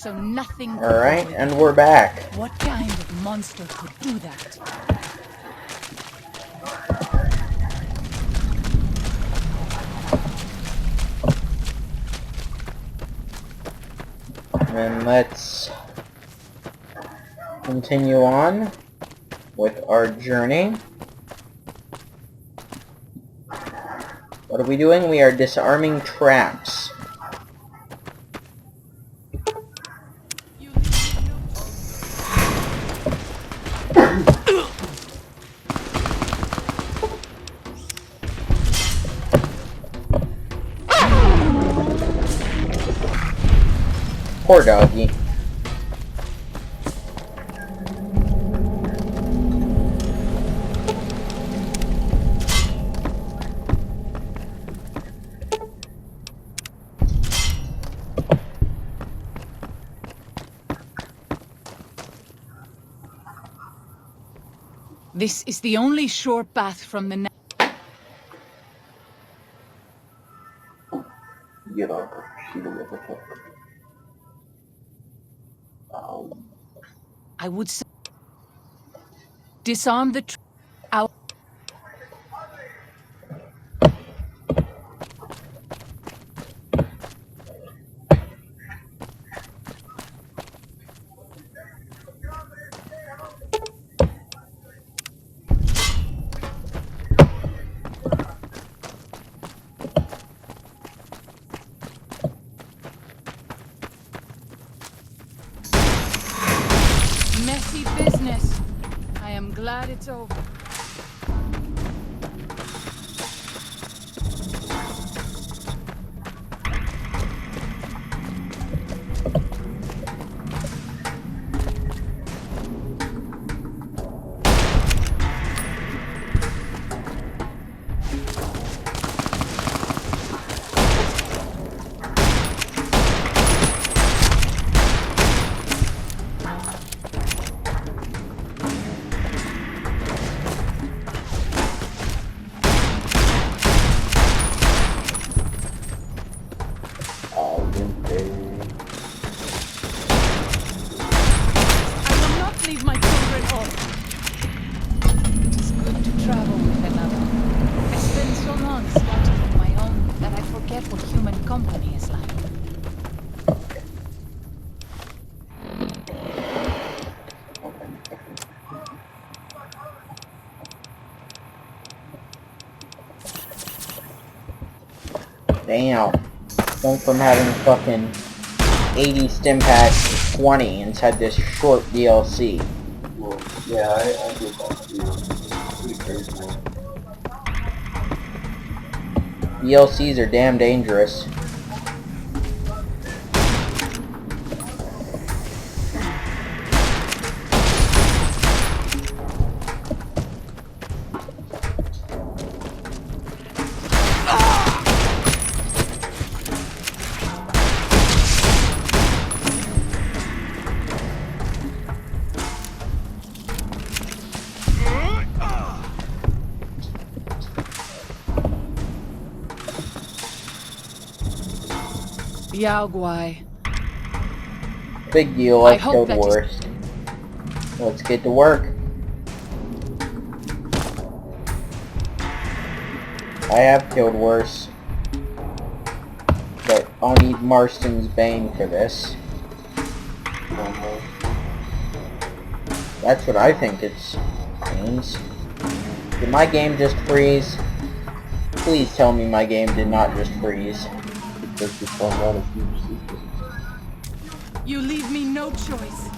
so nothing. Alright, and we're back. What kind of monster could do that? And let's continue on with our journey. What are we doing? We are disarming traps. Poor doggy. This is the only sure path from the. Get off. She don't give a fuck. I would say disarm the. Out. Messy business. I am glad it's over. Leave my children home. It is good to travel with another. I spend so long scouting on my own that I forget what human company is like. Damn. Went from having fucking 80 stim packs to 20 inside this short DLC. Well, yeah, I get that too. It's pretty crazy, man. DLCs are damn dangerous. Yao Guai. Big deal, I I've hope killed that is- worse. Let's get to work. I have killed worse. But I'll need Marston's Bane for this. That's what I think it means. Did my game just freeze? Please tell me my game did not just freeze. Because you found out a huge secret. You leave me no choice.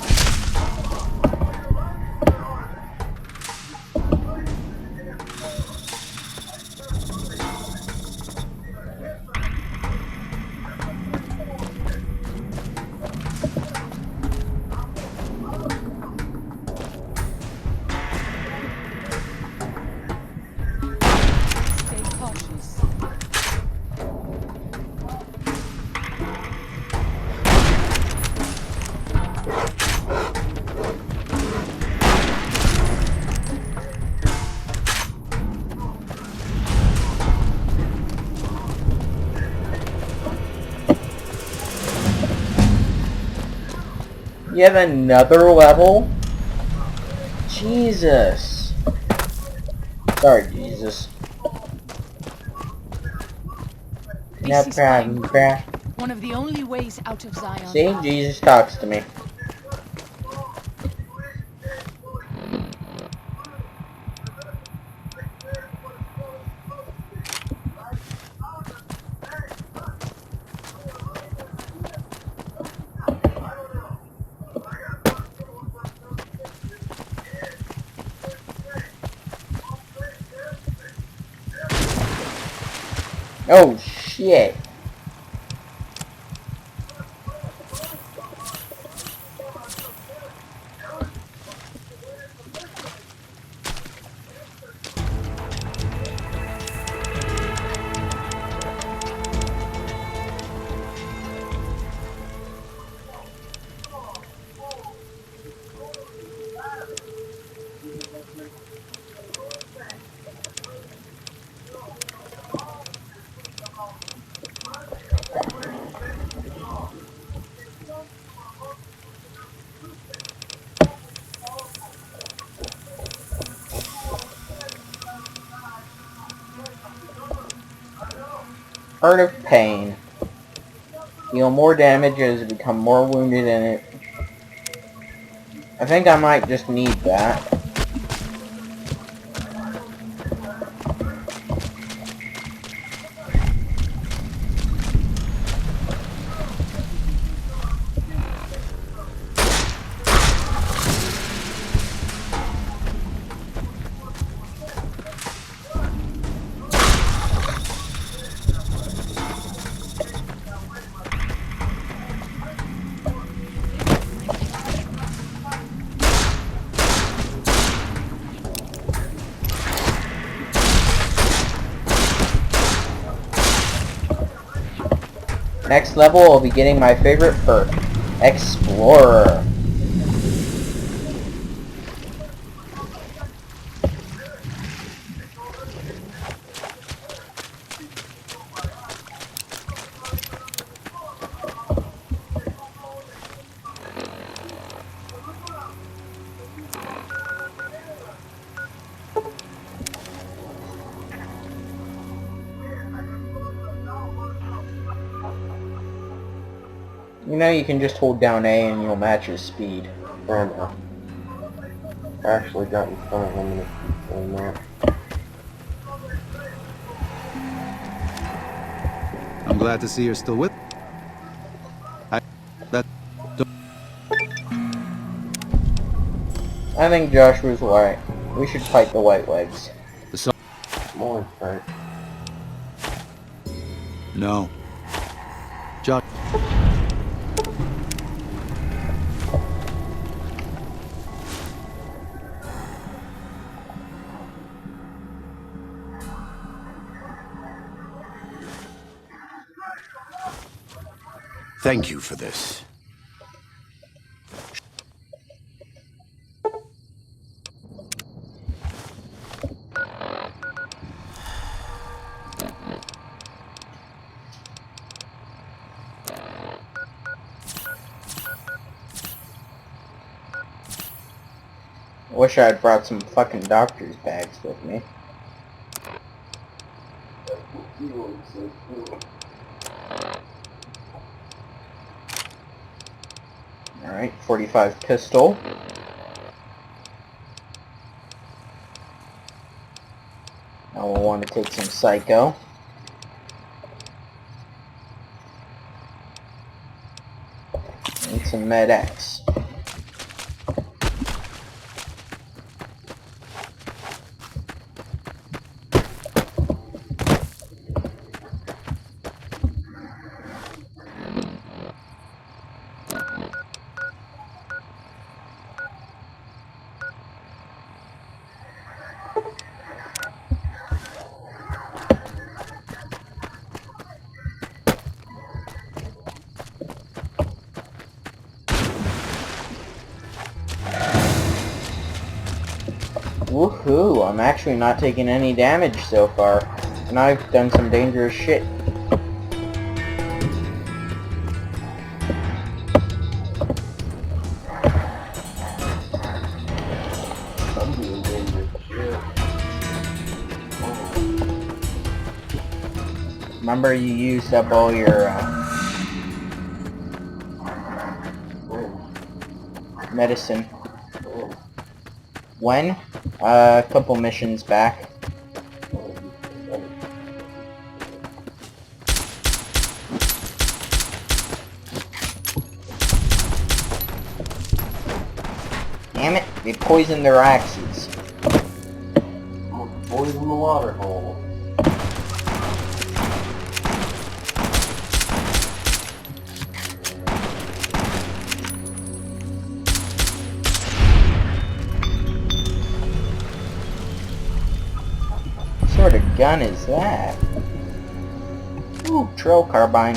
Stay cautious. You have another level? Jesus. Sorry, Jesus. No This is problem, Pine bruh. Creek, one of the only ways out of Zion. See? Jesus talks to me. Oh, shit. Heart of Pain. Deal more damage as you become more wounded in it. I think I might just need that. Next level, I'll be getting my favorite perk, Explorer. You know you can just hold down A and you'll match his speed. And I actually got in front of him and it's doing that. I'm glad to see you're still with. I think Joshua's right. We should fight the White Legs. More right. No. Josh. Thank you for this. Wish I had brought some fucking doctor's bags with me. Alright, 45 pistol. Now we'll want to take some Psycho. And some Med-X. Woohoo! I'm actually not taking any damage so far. And I've done some dangerous shit. Remember you used up all your medicine. When? A couple missions back. Damn it, they poisoned their axes. Poison the water hole. What sort of gun is that? Ooh, trail carbine.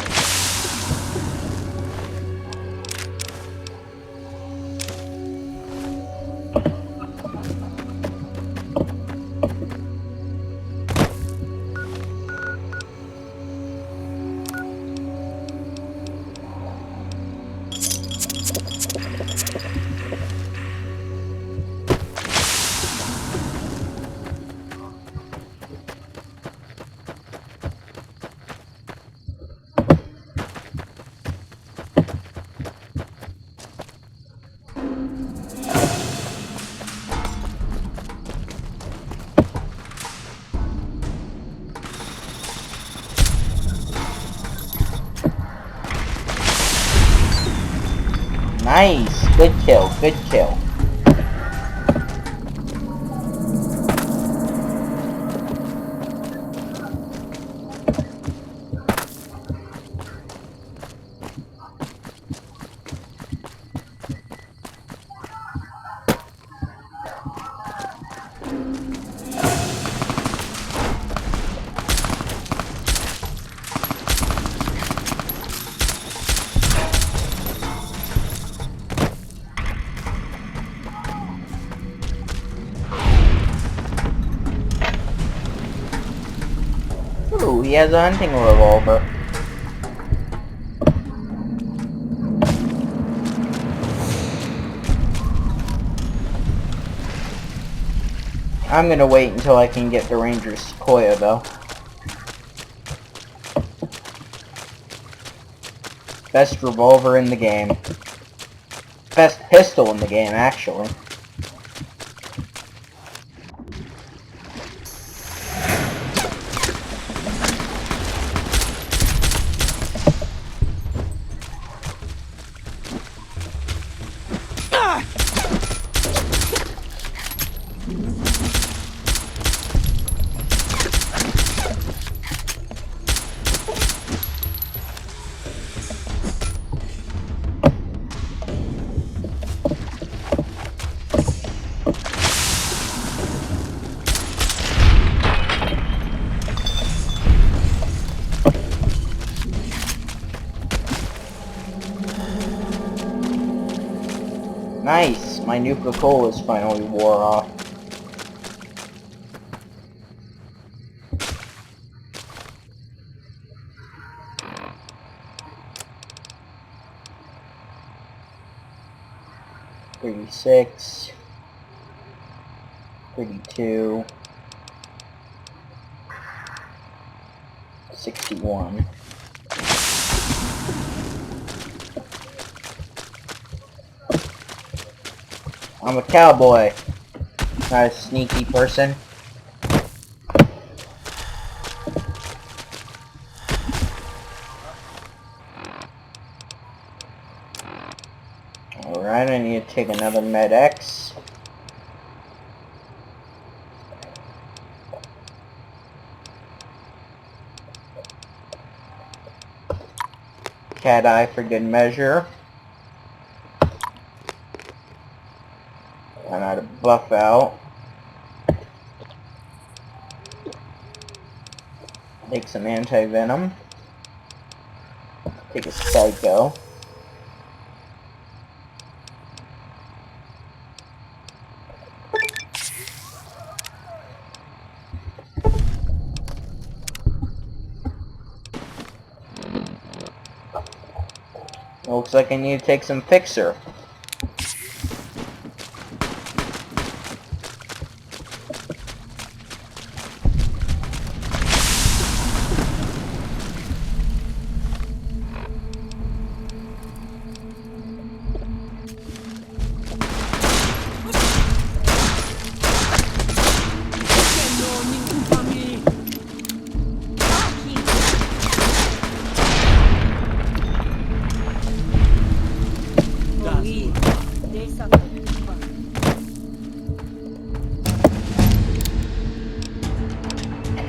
Nice! Good kill, good kill. Ooh, he has a hunting revolver. I'm gonna wait until I can get the Ranger's Sequoia, though. Best revolver in the game. Best pistol in the game, actually. Nice! My Nuka-Cola is finally wore off. $36, $32, $61. I'm a cowboy, not a sneaky person. Alright, I need to take another Med-X. Cat Eye for good measure. And I had to buff out. Take some anti-venom. Take a Psycho. Looks like I need to take some Fixer.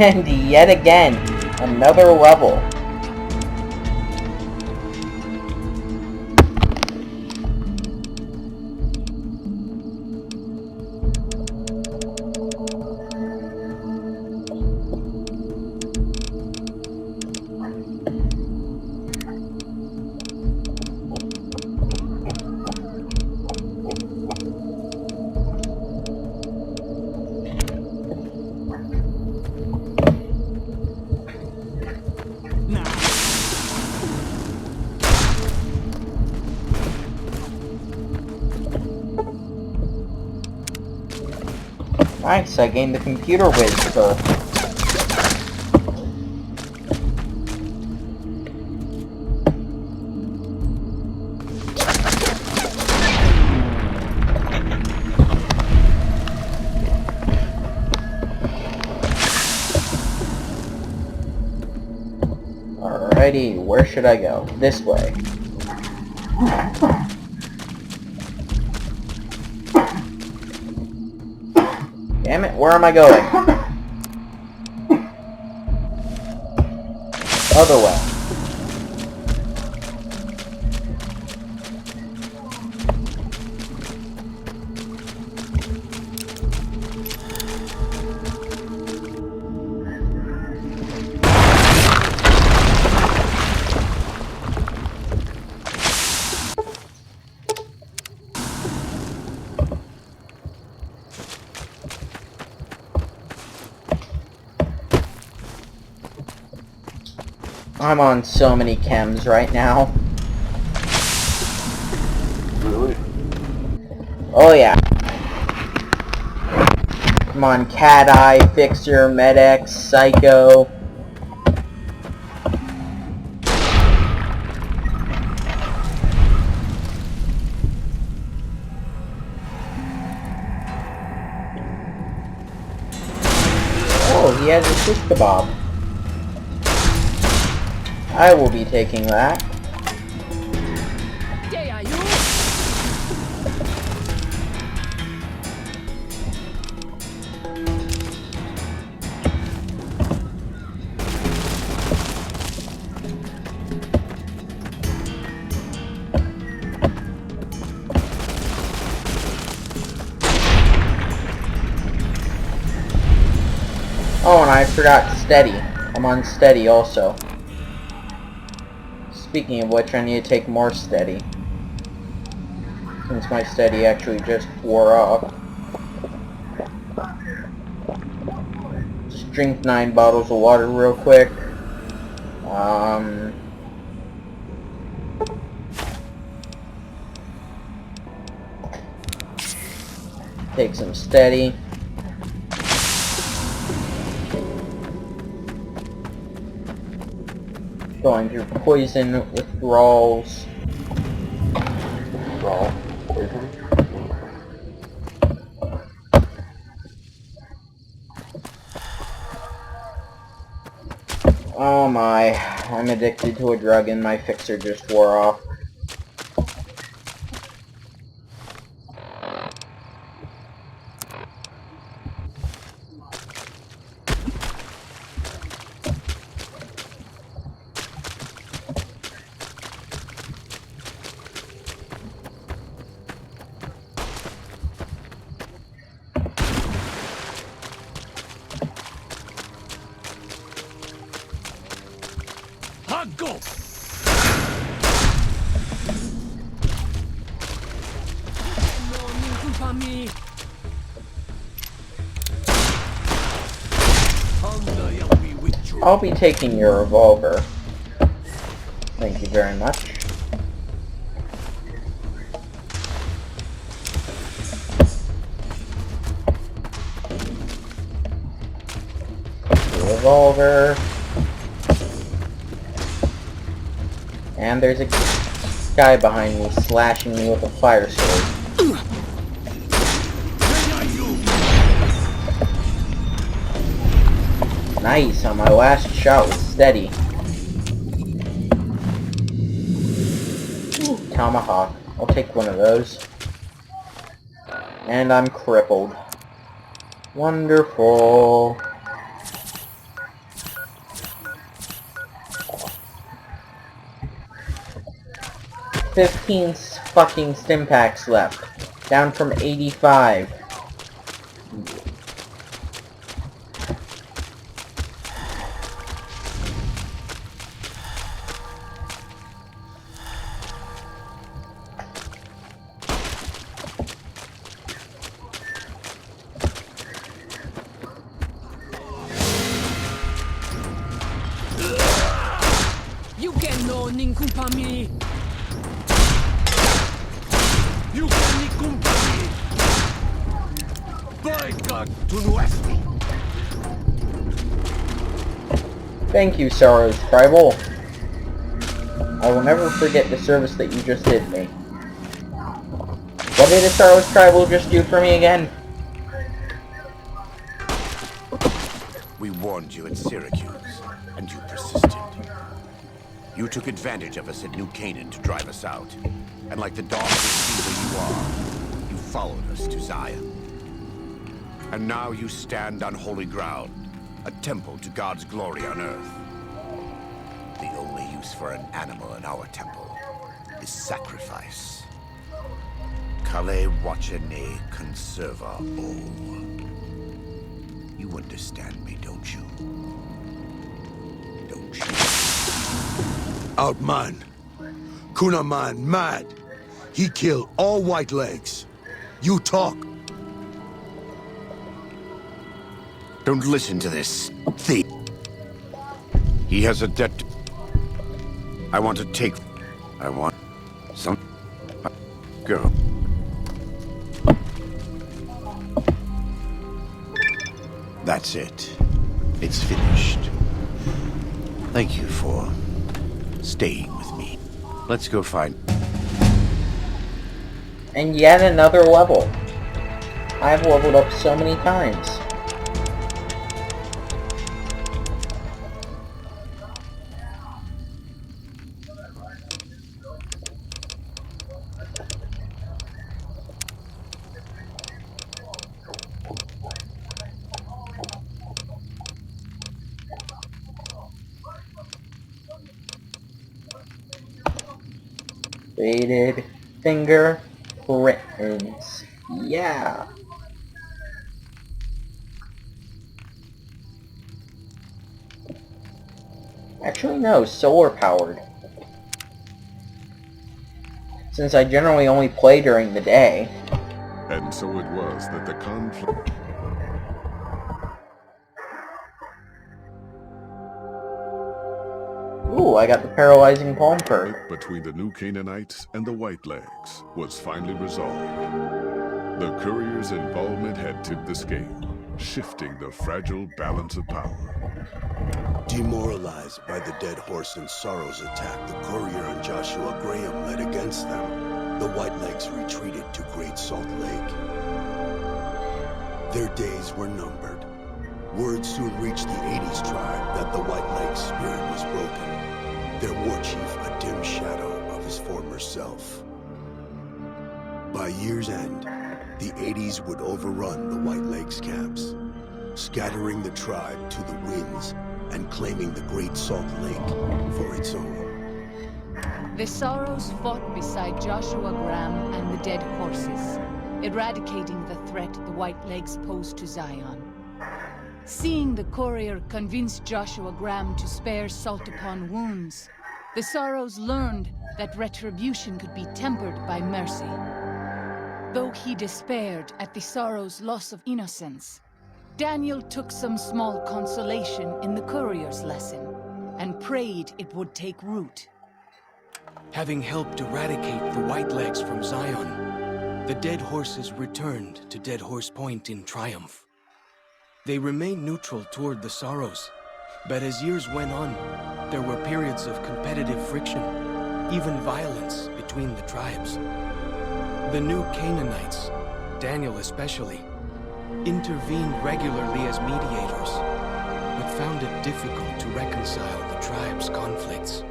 And yet again, another level. Nice, I gained the computer whiz perk. Alrighty, where should I go? This way. Damn it, where am I going? Other way. I'm on so many chems right now. Really? Oh yeah. I'm on Cat Eye, Fixer, Med-X, Psycho. Oh, he has a shish kebab. I will be taking that. Oh, and I forgot steady. I'm on steady also. Speaking of which, I need to take more steady. Since my steady actually just wore off. Just drink 9 bottles of water real quick. Take some steady. Going through poison withdrawals. Withdrawal? Poison? Oh my, I'm addicted to a drug and my fixer just wore off. Go! I'll be taking your revolver. Thank you very much. Revolver. And there's a guy behind me slashing me with a fire sword. Nice, on my last shot with steady. Ooh, tomahawk. I'll take one of those. And I'm crippled. Wonderful. 15 fucking stim packs left. Down from 85. You can no ninkumpami. You can ninkumpami. Boycott to nuestro. Thank you, Saros Tribal. I will never forget the service that you just did me. What did the Saros Tribal just do for me again? We warned you at Syracuse, and you persisted. You took advantage of us at New Canaan to drive us out. And like the dog that sees who you are, you followed us to Zion. And now you stand on holy ground, a temple to God's glory on earth. The only use for an animal in our temple is sacrifice. Kale wachene conserva o. You understand me, don't you? Don't you? Outman. Kunaman mad. He killed all white legs. You talk. Don't listen to this thief. He has a debt. I want to take. I want some girl. That's it. It's finished. Thank you for staying with me. Let's go find. And yet another level. I've leveled up so many times. Faded fingerprints. Yeah. Actually, no, solar powered. Since I generally only play during the day. And so it was that the conflict Ooh, I got the paralyzing palm perk. between the New Canaanites and the Whitelegs was finally resolved. The courier's involvement had tipped the scale, shifting the fragile balance of power. Demoralized by the Dead Horse and Sorrow's attack the courier and Joshua Graham led against them, the Whitelegs retreated to Great Salt Lake. Their days were numbered. Word soon reached the 80s tribe that the Whitelegs' spirit was broken, their war chief a dim shadow of his former self. By year's end, the 80s would overrun the Whitelegs camps, scattering the tribe to the winds and claiming the Great Salt Lake for its own. The Sorrows fought beside Joshua Graham and the Dead Horses, eradicating the threat the Whitelegs posed to Zion. Seeing the courier convince Joshua Graham to spare Salt upon wounds, the Sorrows learned that retribution could be tempered by mercy. Though he despaired at the Sorrows' loss of innocence, Daniel took some small consolation in the courier's lesson and prayed it would take root. Having helped eradicate the Whitelegs from Zion, the Dead Horses returned to Dead Horse Point in triumph. They remained neutral toward the Sorrows, but as years went on, there were periods of competitive friction, even violence between the tribes. The New Canaanites, Daniel especially, intervened regularly as mediators, but found it difficult to reconcile the tribe's conflicts.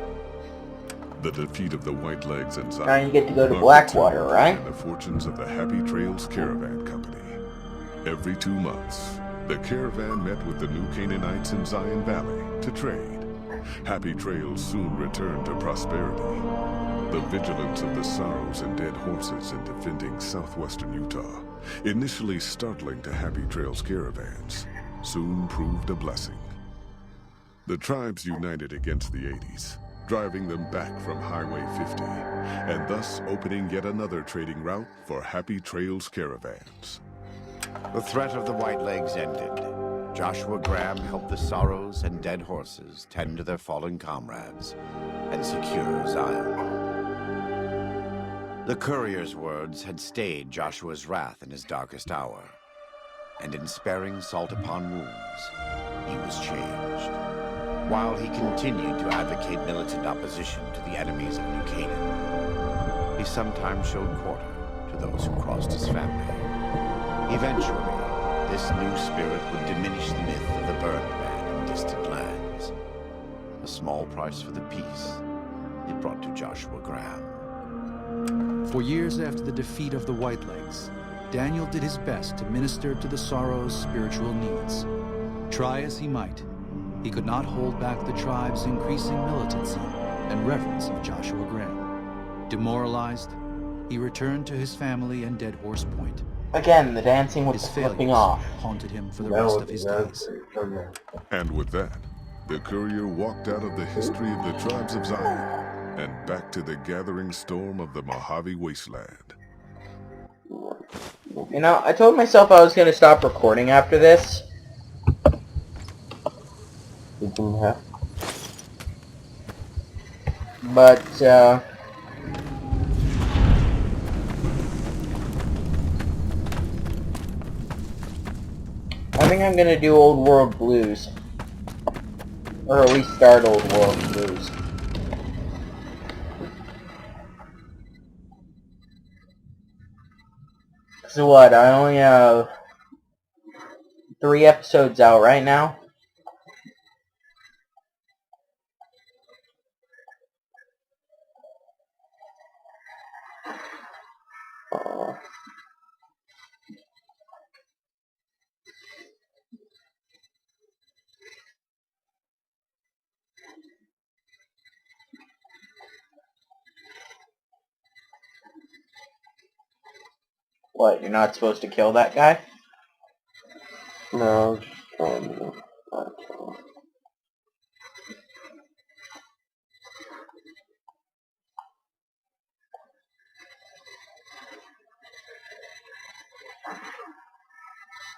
The defeat of the Whitelegs and Zion. Now you get to go to are Blackwater, determined right? by the fortunes of the Happy Trails Caravan Company. Every 2 months, the caravan met with the New Canaanites in Zion Valley to trade. Happy Trails soon returned to prosperity. The vigilance of the Sorrows and Dead Horses in defending southwestern Utah, initially startling to Happy Trails caravans, soon proved a blessing. The tribes united against the 80s, driving them back from Highway 50, and thus opening yet another trading route for Happy Trails caravans. The threat of the Whitelegs ended. Joshua Graham helped the Sorrows and Dead Horses tend to their fallen comrades and secure Zion. The courier's words had stayed Joshua's wrath in his darkest hour, and in sparing salt upon wounds, he was changed. While he continued to advocate militant opposition to the enemies of New Canaan, he sometimes showed quarter to those who crossed his family. Eventually, this new spirit would diminish the myth of the burned man in distant lands. A small price for the peace it brought to Joshua Graham. For years after the defeat of the Whitelegs, Daniel did his best to minister to the Sorrows' spiritual needs. Try as he might, he could not hold back the tribe's increasing militancy and reverence of Joshua Graham. Demoralized, he returned to his family and Dead Horse Point. Again, the dancing was His flipping failures off. haunted him for the rest of his days. And with that, the courier walked out of the history of the tribes of Zion and back to the gathering storm of the Mojave Wasteland. You know, I told myself I was going to stop recording after this. But, I think I'm going to do Old World Blues. Or at least start Old World Blues. So what, I only have 3 episodes out right now. What, you're not supposed to kill that guy? No, just trying to not kill him.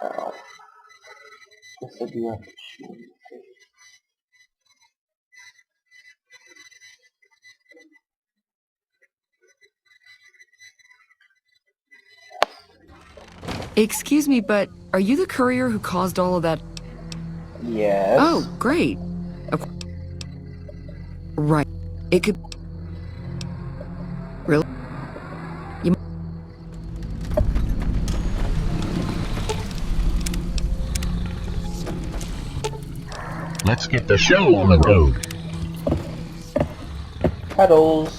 Ow. Guess I do have to shoot him. Excuse me, but are you the courier who caused all of that? Yes. Oh, great. Right. It could... Really? You... Let's get the show on the road. Cuddles.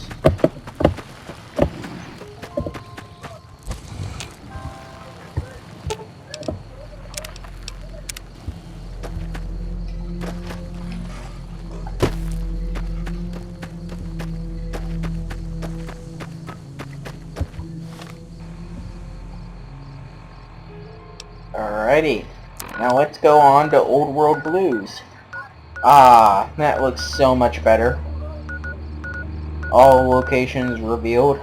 Alrighty, now let's go on to Old World Blues. Ah, that looks so much better. All locations revealed.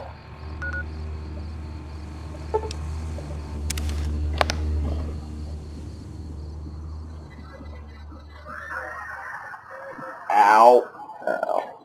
Ow. Ow.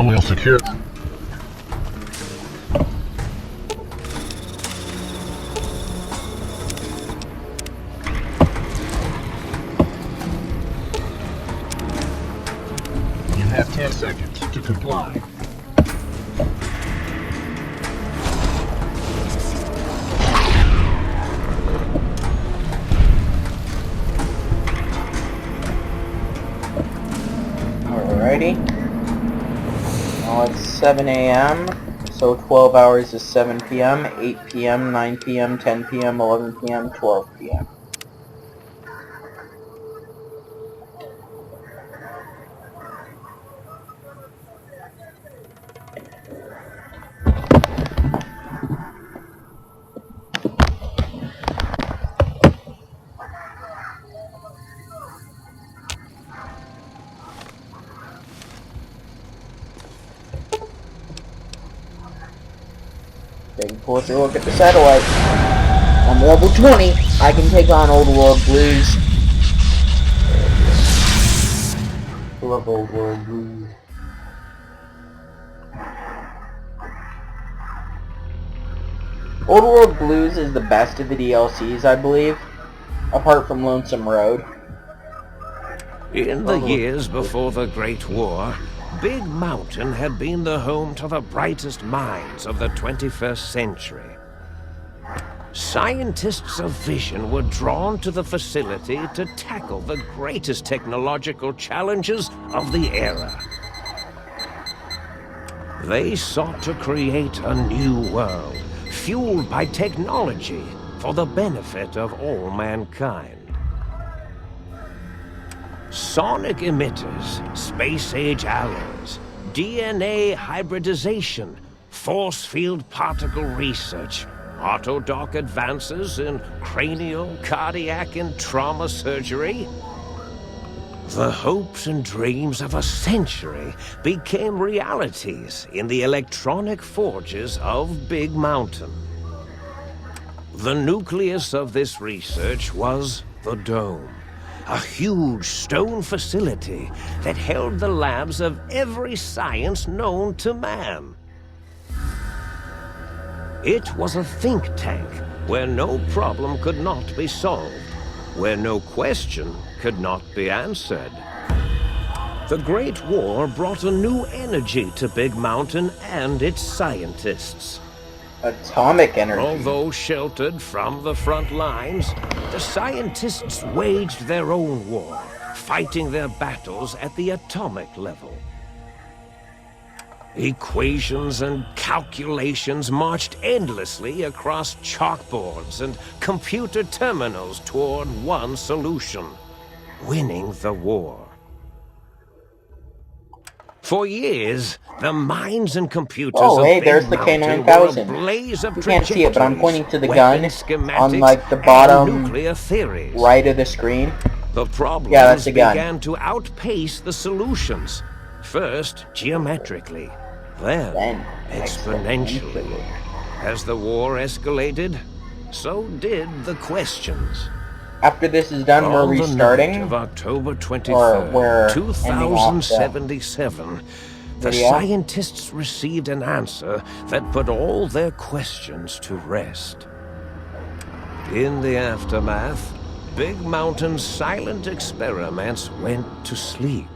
will secure. You have 10 seconds to comply. Alrighty. Now it's 7 a.m. So 12 hours is 7 p.m., 8 p.m., 9 p.m., 10 p.m., 11 p.m., 12 p.m. Take a closer look at the satellite. I'm level 20. I can take on Old World Blues. Love Old World Blues. Old World Blues is the best of the DLCs, I believe, apart from Lonesome Road. In the years before the Great War, Big Mountain had been the home to the brightest minds of the 21st century. Scientists of vision were drawn to the facility to tackle the greatest technological challenges of the era. They sought to create a new world, fueled by technology for the benefit of all mankind. Sonic emitters, space-age alloys, DNA hybridization, force field particle research, autodoc advances in cranial, cardiac, and trauma surgery. The hopes and dreams of a century became realities in the electronic forges of Big Mountain. The nucleus of this research was the Dome, a huge stone facility that held the labs of every science known to man. It was a think tank where no problem could not be solved, where no question could not be answered. The Great War brought a new energy to Big Mountain and its scientists. Atomic energy. Although sheltered from the front lines, the scientists waged their own war, fighting their battles at the atomic level. Equations and calculations marched endlessly across chalkboards and computer terminals toward one solution: winning the war. For years, the minds and computers of hey, Big there's the Mountain K9000. were a blaze of You can't see it, but I'm pointing to the gun weapons, on schematics, like the and bottom nuclear theories. right of the screen. The problems Yeah, that's the gun. began to outpace the solutions. First, geometrically, then exponentially. As the war escalated, so did the questions. After this is done, we're On the restarting. night of October Or 23rd, we're ending off the 2077, the video. scientists received an answer that put all their questions to rest. In the aftermath, Big Mountain's silent experiments went to sleep,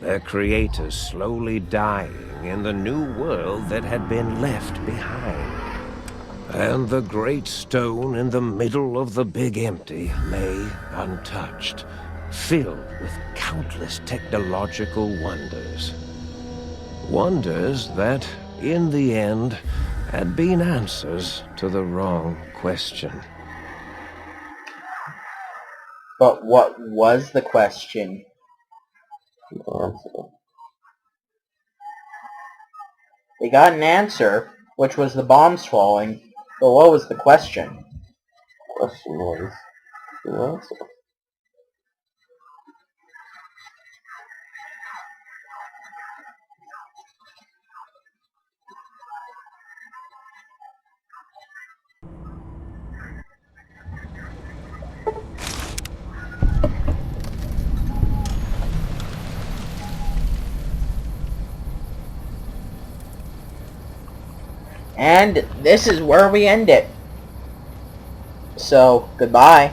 their creators slowly dying in the new world that had been left behind. And the great stone in the middle of the Big Empty lay untouched, filled with countless technological wonders. Wonders that, in the end, had been answers to the wrong question. But what was the question? They got an answer, which was the bombs falling, but what was the question? Question was the answer. And this is where we end it. So, goodbye.